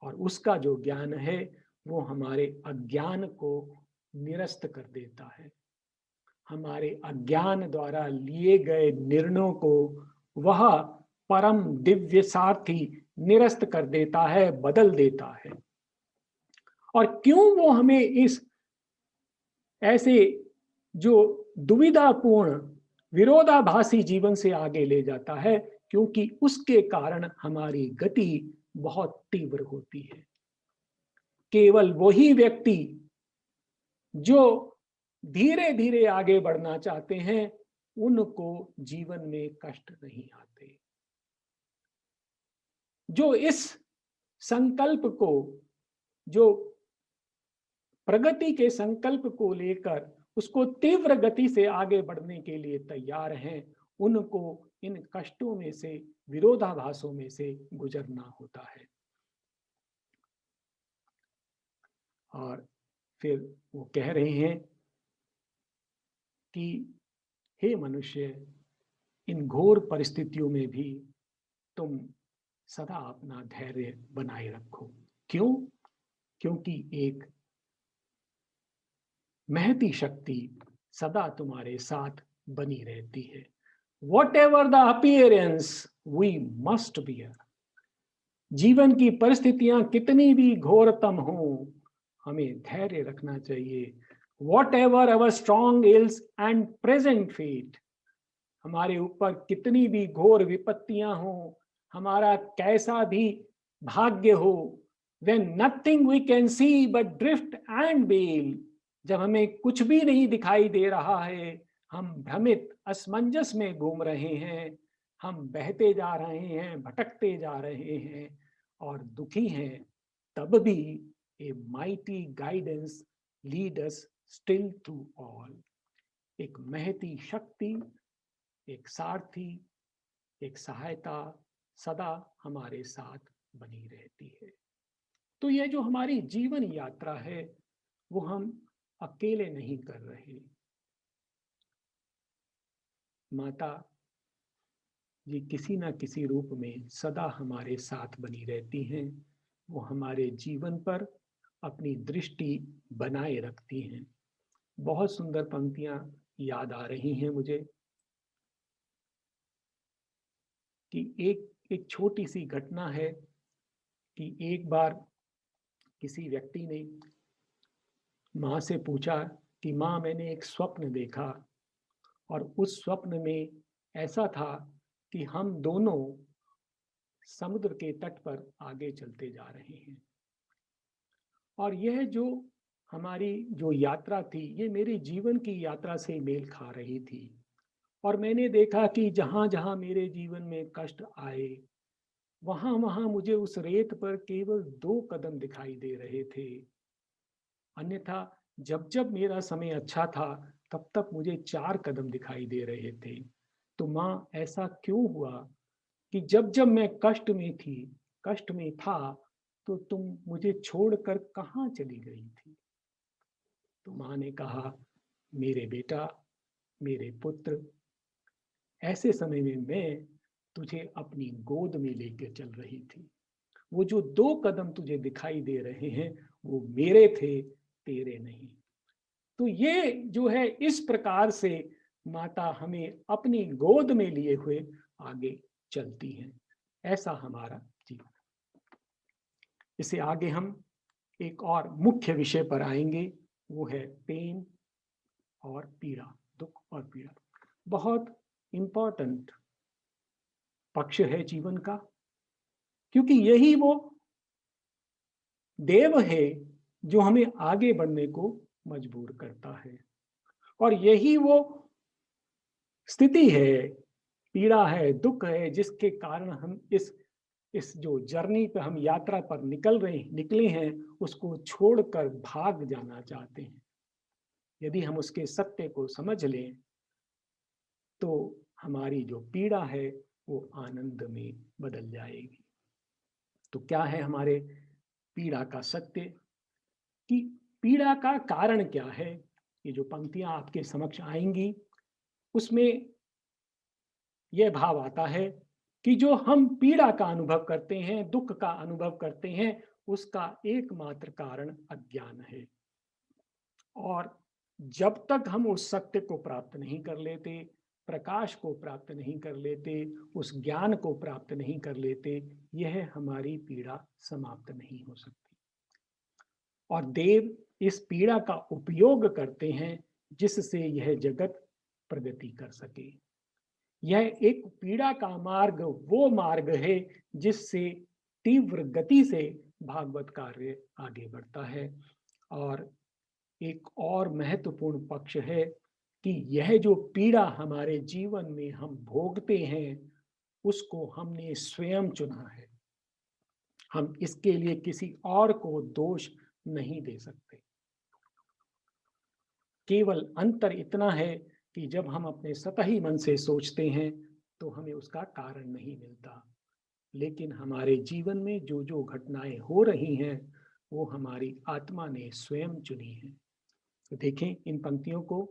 और उसका जो ज्ञान है वो हमारे अज्ञान को निरस्त कर देता है। हमारे अज्ञान द्वारा लिए गए निर्णयों को वह परम दिव्य सारथी निरस्त कर देता है, बदल देता है। और क्यों वो हमें इस ऐसे जो दुविधापूर्ण विरोधाभासी जीवन से आगे ले जाता है, क्योंकि उसके कारण हमारी गति बहुत तीव्र होती है। केवल वही व्यक्ति जो धीरे धीरे आगे बढ़ना चाहते हैं, उनको जीवन में कष्ट नहीं आते। जो इस संकल्प को, जो प्रगति के संकल्प को लेकर उसको तीव्र गति से आगे बढ़ने के लिए तैयार हैं, उनको इन कष्टों में से, विरोधाभासों में से गुजरना होता है। और फिर वो कह रहे हैं कि हे मनुष्य, इन घोर परिस्थितियों में भी तुम सदा अपना धैर्य बनाए रखो। क्यों? क्योंकि एक महती शक्ति सदा तुम्हारे साथ बनी रहती है। Whatever the appearance, we must bear. जीवन की परिस्थितियां कितनी भी घोरतम हो, हमें धैर्य रखना चाहिए। Whatever our strong ills and present fate, हमारे ऊपर कितनी भी घोर विपत्तियां हो, हमारा कैसा भी भाग्य हो, when nothing we can see but drift and bail, जब हमें कुछ भी नहीं दिखाई दे रहा है, हम भ्रमित असमंजस में घूम रहे हैं, हम बहते जा रहे हैं, भटकते जा रहे हैं और दुखी हैं, तब भी a mighty guidance lead us still through all. एक महती शक्ति, एक सारथी, एक सहायता सदा हमारे साथ बनी रहती है। तो यह जो हमारी जीवन यात्रा है, वो हम अकेले नहीं कर रहे। माता जी किसी ना किसी रूप में सदा हमारे साथ बनी रहती हैं। वो हमारे जीवन पर अपनी दृष्टि बनाए रखती हैं। बहुत सुंदर पंक्तियां याद आ रही हैं मुझे कि एक छोटी सी घटना है कि एक बार किसी व्यक्ति ने माँ से पूछा कि माँ, मैंने एक स्वप्न देखा और उस स्वप्न में ऐसा था कि हम दोनों समुद्र के तट पर आगे चलते जा रहे हैं और यह जो हमारी जो यात्रा थी, ये मेरे जीवन की यात्रा से मेल खा रही थी। और मैंने देखा कि जहाँ जहाँ मेरे जीवन में कष्ट आए, वहाँ वहाँ मुझे उस रेत पर केवल 2 कदम दिखाई दे रहे थे। अन्यथा जब जब मेरा समय अच्छा था, तब तक मुझे 4 कदम दिखाई दे रहे थे। तो माँ, ऐसा क्यों हुआ कि जब जब मैं कष्ट में थी, कष्ट में था, तो तुम मुझे छोड़कर कहाँ चली गई थी? तो माँ ने कहा, मेरे बेटा, मेरे पुत्र, ऐसे समय में मैं तुझे अपनी गोद में लेकर चल रही थी। वो जो 2 कदम तुझे दिखाई दे रहे हैं, वो मेरे थे, तेरे नहीं। तो ये जो है, इस प्रकार से माता हमें अपनी गोद में लिए हुए आगे चलती हैं। ऐसा हमारा जीवन। इससे आगे हम एक और मुख्य विषय पर आएंगे, वो है पेन और पीड़ा, दुख और पीड़ा। बहुत इंपॉर्टेंट पक्ष है जीवन का, क्योंकि यही वो देव है जो हमें आगे बढ़ने को मजबूर करता है और यही वो स्थिति है, पीड़ा है, दुख है, जिसके कारण हम इस जो जर्नी पे हम यात्रा पर निकले हैं, उसको छोड़कर भाग जाना चाहते हैं। यदि हम उसके सत्य को समझ लें, तो हमारी जो पीड़ा है वो आनंद में बदल जाएगी। तो क्या है हमारे पीड़ा का सत्य, कि पीड़ा का कारण क्या है? ये जो पंक्तियां आपके समक्ष आएंगी, उसमें यह भाव आता है कि जो हम पीड़ा का अनुभव करते हैं, दुख का अनुभव करते हैं, उसका एकमात्र कारण अज्ञान है। और जब तक हम उस सत्य को प्राप्त नहीं कर लेते, प्रकाश को प्राप्त नहीं कर लेते, उस ज्ञान को प्राप्त नहीं कर लेते, यह हमारी पीड़ा समाप्त नहीं हो सकती। और देव इस पीड़ा का उपयोग करते हैं जिससे यह जगत प्रगति कर सके। यह एक पीड़ा का मार्ग वो मार्ग है जिससे तीव्र गति से भागवत कार्य आगे बढ़ता है। और एक और महत्वपूर्ण पक्ष है कि यह जो पीड़ा हमारे जीवन में हम भोगते हैं उसको हमने स्वयं चुना है। हम इसके लिए किसी और को दोष नहीं दे सकते। केवल अंतर इतना है कि जब हम अपने सतही मन से सोचते हैं तो हमें उसका कारण नहीं मिलता, लेकिन हमारे जीवन में जो जो घटनाएं हो रही हैं वो हमारी आत्मा ने स्वयं चुनी है। तो देखें इन पंक्तियों को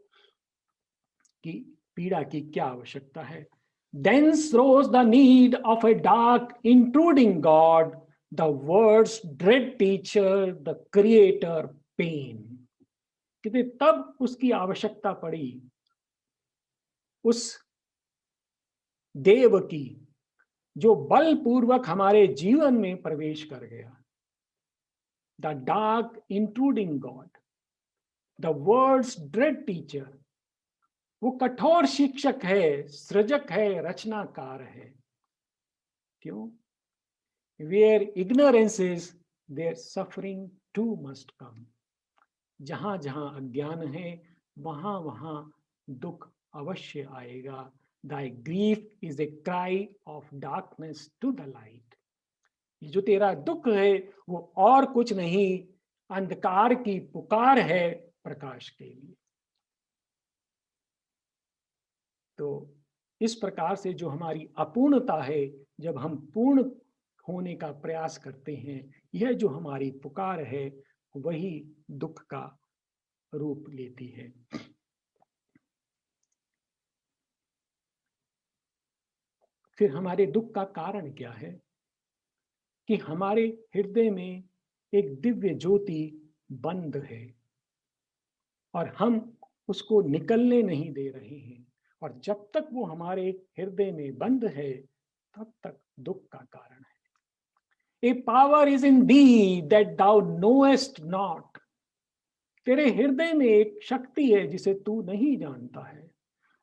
कि पीड़ा की क्या आवश्यकता है। Thence rose the need of a dark, intruding God, the world's dread teacher, the creator, pain. कहते तब उसकी आवश्यकता पड़ी उस देव की जो बलपूर्वक हमारे जीवन में प्रवेश कर गया। The dark intruding God, the world's dread teacher, वो कठोर शिक्षक है, सृजक है, रचनाकार है। क्यों? Where ignorance is, there suffering too must come. जहां जहां अज्ञान है वहां वहां दुख अवश्य आएगा। Thy grief is a cry of darkness to the light. ये जो तेरा दुख है वो और कुछ नहीं, अंधकार की पुकार है प्रकाश के लिए। तो इस प्रकार से जो हमारी अपूर्णता है, जब हम पूर्ण होने का प्रयास करते हैं, यह जो हमारी पुकार है वही दुख का रूप लेती है। फिर हमारे दुख का कारण क्या है कि हमारे हृदय में एक दिव्य ज्योति बंद है और हम उसको निकलने नहीं दे रहे हैं। और जब तक वो हमारे हृदय में बंद है तब तक दुख का कारण है। A power is in thee that thou knowest not. तेरे हृदय में एक शक्ति है जिसे तू नहीं जानता है।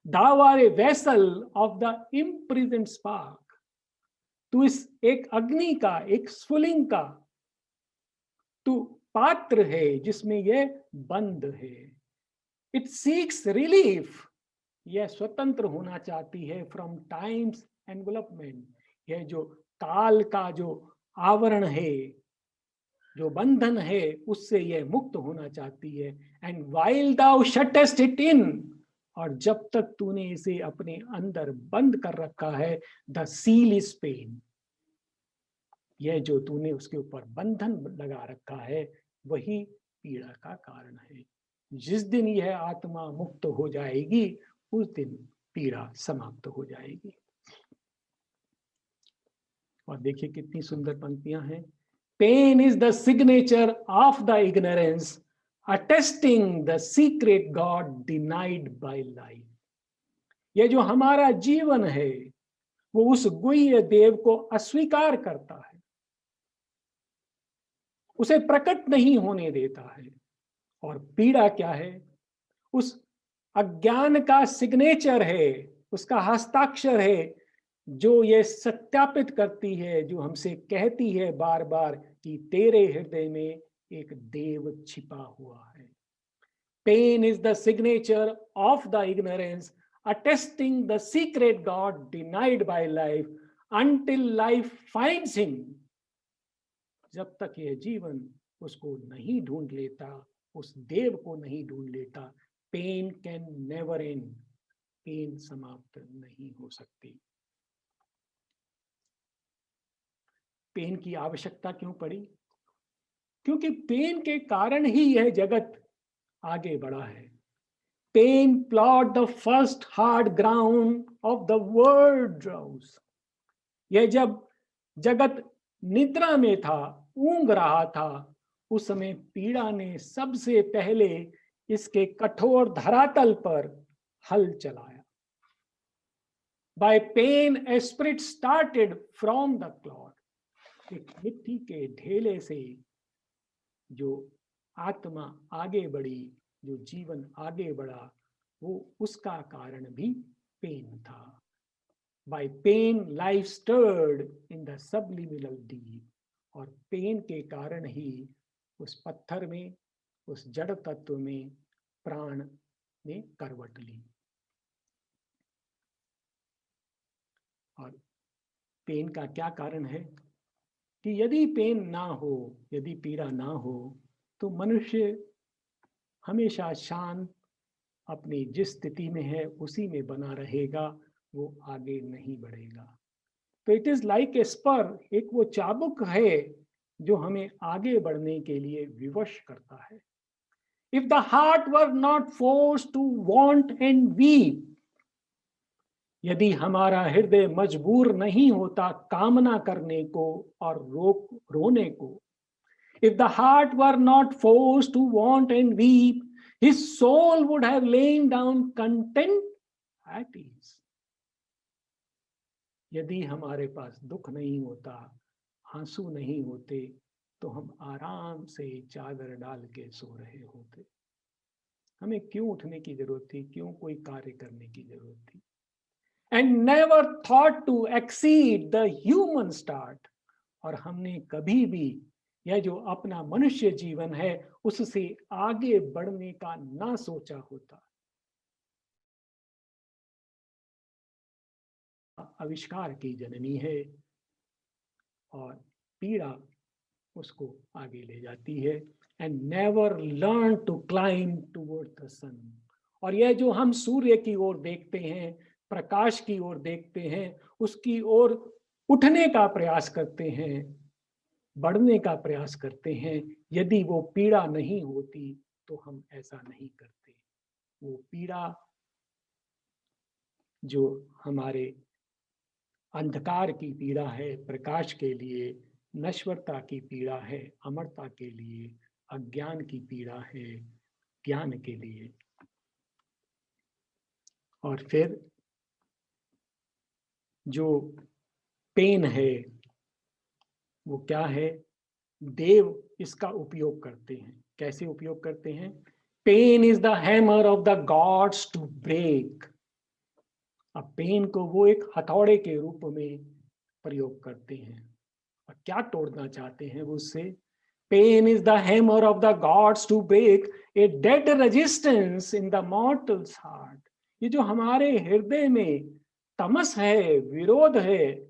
Thou art a vessel of the imprisoned spark. तू इस एक अग्नि का, एक स्फुलिंग का तू पात्र है जिसमें यह बंद है। It seeks relief. यह स्वतंत्र होना चाहती है फ्रॉम टाइम्स एनवेलपमेंट। यह जो काल का जो आवरण है, जो बंधन है, उससे यह मुक्त होना चाहती है। And while thou shuttest it in, और जब तक तूने इसे अपने अंदर बंद कर रखा है, द seal is pain. यह जो तूने उसके ऊपर बंधन लगा रखा है वही पीड़ा का कारण है। जिस दिन यह आत्मा मुक्त हो जाएगी उस दिन पीड़ा समाप्त हो जाएगी। और देखिए कितनी सुंदर पंक्तियां हैं। Pain is the signature of the ignorance, attesting the secret God denied by life. यह जो हमारा जीवन है वो उस गुह्य देव को अस्वीकार करता है, उसे प्रकट नहीं होने देता है। और पीड़ा क्या है? उस अज्ञान का सिग्नेचर है, उसका हस्ताक्षर है जो ये सत्यापित करती है, जो हमसे कहती है बार बार कि तेरे हृदय में एक देव छिपा हुआ है। Pain is the signature of the ignorance, attesting the secret God denied by life until life finds him. जब तक यह जीवन उसको नहीं ढूंढ लेता, उस देव को नहीं ढूंढ लेता, pain can never end, pain समाप्त नहीं हो सकती। पेन की आवश्यकता क्यों पड़ी? क्योंकि पेन के कारण ही यह जगत आगे बढ़ा है। Pain plot the first hard ground of the world drowse. यह जब जगत निद्रा में था, ऊंघ रहा था, उस समय पीड़ा ने सबसे पहले इसके कठोर धरातल पर हल चलाया। By pain, a spirit started from the clod. एक मिट्टी के ढेले से जो आत्मा आगे बढ़ी, जो जीवन आगे बढ़ा, वो उसका कारण भी पेन था. By pain, life stirred in the subliminal deep. और पेन के कारण ही उस पत्थर में, उस जड़ तत्व में प्राण ने करवट ली. और पेन का क्या कारण है कि यदि पेन ना हो, यदि पीड़ा ना हो, तो मनुष्य हमेशा शांत अपनी जिस स्थिति में है उसी में बना रहेगा, वो आगे नहीं बढ़ेगा. तो it is like a spur, एक वो चाबुक है जो हमें आगे बढ़ने के लिए विवश करता है. If the heart were not forced to want and weep, यदि हमारा हृदय मजबूर नहीं होता कामना करने को और रोने को, if the heart were not forced to want and weep, his soul would have lain down content at ease. यदि हमारे पास दुख नहीं होता, आंसू नहीं होते, तो हम आराम से चादर डाल के सो रहे होते. हमें क्यों उठने की जरूरत थी, क्यों कोई कार्य करने की जरूरत थी? And never thought to exceed the human start. और हमने कभी भी यह जो अपना मनुष्य जीवन है उससे आगे बढ़ने का ना सोचा होता. आविष्कार की जननी है और पीड़ा उसको आगे ले जाती है. And never learn to climb toward the sun. और यह जो हम सूर्य की ओर देखते हैं, प्रकाश की ओर देखते हैं, उसकी ओर उठने का प्रयास करते हैं, बढ़ने का प्रयास करते हैं, यदि वो पीड़ा नहीं होती तो हम ऐसा नहीं करते. वो पीड़ा जो हमारे अंधकार की पीड़ा है, प्रकाश के लिए नश्वरता की पीड़ा है, अमरता के लिए अज्ञान की पीड़ा है, ज्ञान के लिए. और फिर जो पेन है वो क्या है? देव इसका उपयोग करते हैं. कैसे उपयोग करते हैं? Pain is the hammer of the gods to break. अब पेन को वो एक हथौड़े के रूप में प्रयोग करते हैं. और क्या तोड़ना चाहते हैं वो उससे? Pain is the hammer of the gods to break a dead resistance in the mortal's heart. ये जो हमारे हृदय में तमस है, विरोध है,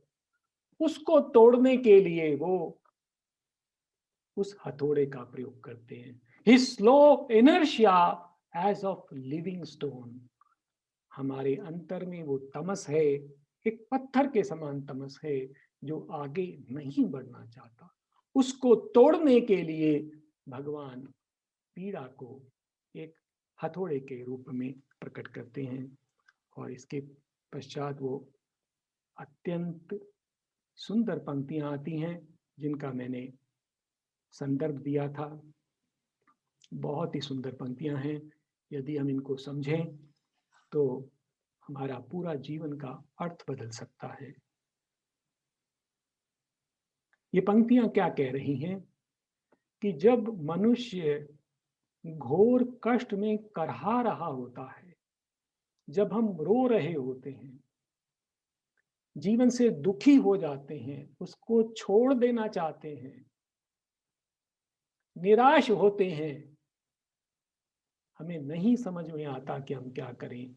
उसको तोड़ने के लिए वो उस हथौड़े का प्रयोग करते हैं. His slow inertia as of living stone. हमारे अंतर में वो तमस है, एक पत्थर के समान तमस है जो आगे नहीं बढ़ना चाहता. उसको तोड़ने के लिए भगवान पीड़ा को एक हथौड़े के रूप में प्रकट करते हैं. और इसके पश्चात वो अत्यंत सुंदर पंक्तियां आती हैं जिनका मैंने संदर्भ दिया था. बहुत ही सुंदर पंक्तियां हैं. यदि हम इनको समझें तो हमारा पूरा जीवन का अर्थ बदल सकता है. ये पंक्तियां क्या कह रही हैं कि जब मनुष्य घोर कष्ट में करहा रहा होता है, जब हम रो रहे होते हैं, जीवन से दुखी हो जाते हैं, उसको छोड़ देना चाहते हैं, निराश होते हैं, हमें नहीं समझ में आता कि हम क्या करें,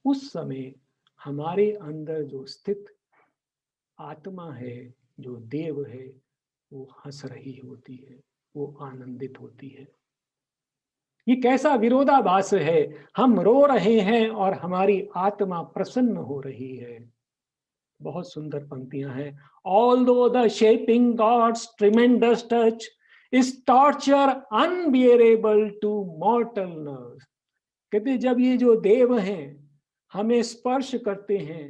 उस समय हमारे अंदर जो स्थित आत्मा है, जो देव है, वो हंस रही होती है, वो आनंदित होती है. ये कैसा विरोधाभास है? हम रो रहे हैं और हमारी आत्मा प्रसन्न हो रही है. बहुत सुंदर पंक्तियां हैं. Although the shaping God's tremendous touch is torture unbearable to mortal nerves. कहते जब ये जो देव हैं हमें स्पर्श करते हैं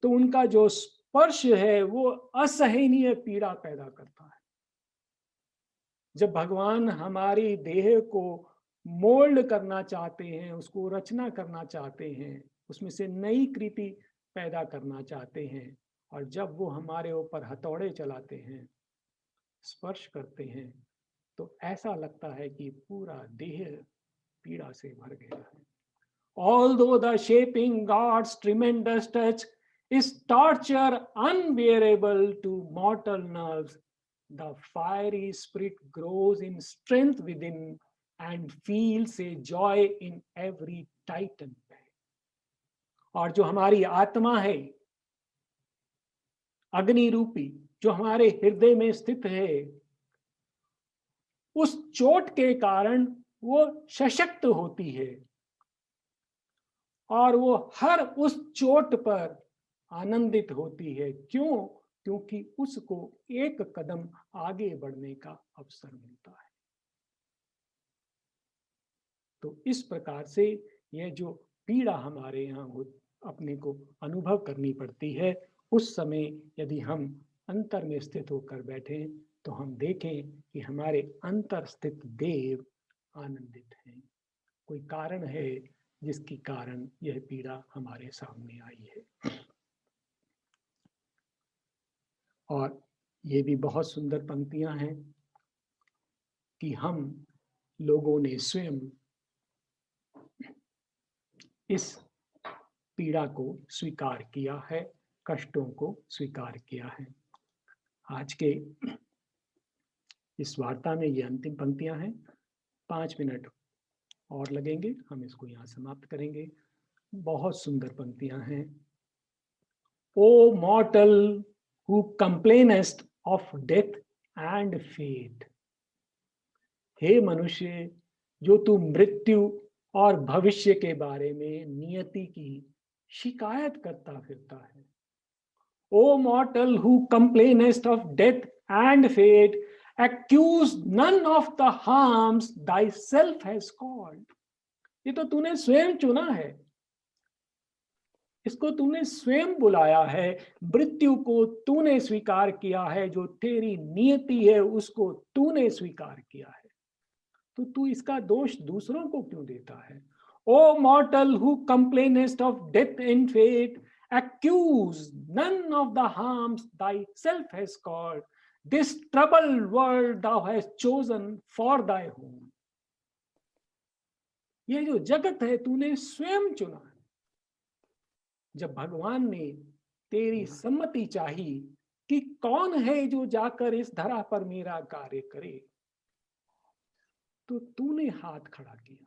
तो उनका जो स्पर्श है वो असहनीय पीड़ा पैदा करता है. जब भगवान हमारी देह को मोल्ड करना चाहते हैं, उसको रचना करना चाहते हैं, उसमें से नई कृति पैदा करना चाहते हैं, और जब वो हमारे ऊपर हथौड़े चलाते हैं, स्पर्श करते हैं, तो ऐसा लगता है कि पूरा देह पीड़ा से भर गया है। Although the shaping God's tremendous touch is torture unbearable to mortal nerves, the fiery spirit grows in strength within and feels a joy in every titan pain. और जो हमारी आत्मा है, अग्नि रूपी, जो हमारे हृदय में स्थित है, उस चोट के कारण वो सशक्त होती है, और वो हर उस चोट पर आनंदित होती है। क्यों? क्योंकि उसको एक कदम आगे बढ़ने का अवसर मिलता है। तो इस प्रकार से यह जो पीड़ा हमारे यहाँ अपने को अनुभव करनी पड़ती है, उस समय यदि हम अंतर में स्थित होकर बैठे तो हम देखें कि हमारे अंतर स्थित देव आनंदित हैं। कोई कारण है जिसके कारण यह पीड़ा हमारे सामने आई है। और ये भी बहुत सुंदर पंक्तियां हैं कि हम लोगों ने स्वयं इस पीड़ा को स्वीकार किया है, कष्टों को स्वीकार किया है। आज के इस वार्ता में ये अंतिम पंक्तियां हैं। 5 मिनट और लगेंगे, हम इसको यहाँ समाप्त करेंगे। बहुत सुंदर पंक्तियां हैं। O mortal who complainest of death and fate, हे मनुष्य जो तू मृत्यु और भविष्य के बारे में नियति की शिकायत करता फिरता है। O mortal who complainest of death and fate, accuse none of the harms thyself has called. ये तो तूने स्वयं चुना है, इसको तूने स्वयं बुलाया है, मृत्यु को तूने स्वीकार किया है, जो तेरी नियति है उसको तूने स्वीकार किया है, तो तू इसका दोष दूसरों को क्यों देता है? O mortal who complainest of death and fate, accuse none of the harms thyself has called. This troubled world thou hast chosen for thy home. ये जो जगत है तूने स्वयं चुना है। जब भगवान ने तेरी सम्मति चाही कि कौन है जो जाकर इस धरा पर मेरा कार्य करे, तो तूने हाथ खड़ा किया,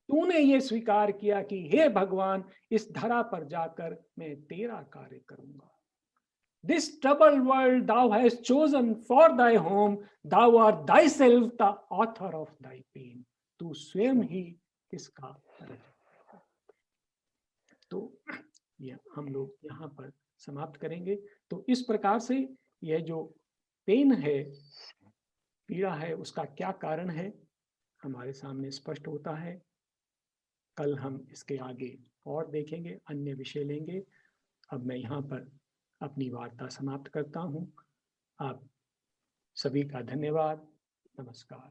तूने ये स्वीकार किया कि हे भगवान, इस धरा पर जाकर मैं तेरा कार्य करूंगा। This troubled world thou hast chosen for thy home, thou art thyself the author of thy pain. तू स्वयं ही इसका तो ये हम लोग यहाँ पर समाप्त करेंगे। तो इस प्रकार से यह जो पेन है, पीड़ा है, उसका क्या कारण है हमारे सामने स्पष्ट होता है। कल हम इसके आगे और देखेंगे, अन्य विषय लेंगे। अब मैं यहाँ पर अपनी वार्ता समाप्त करता हूँ। आप सभी का धन्यवाद। नमस्कार।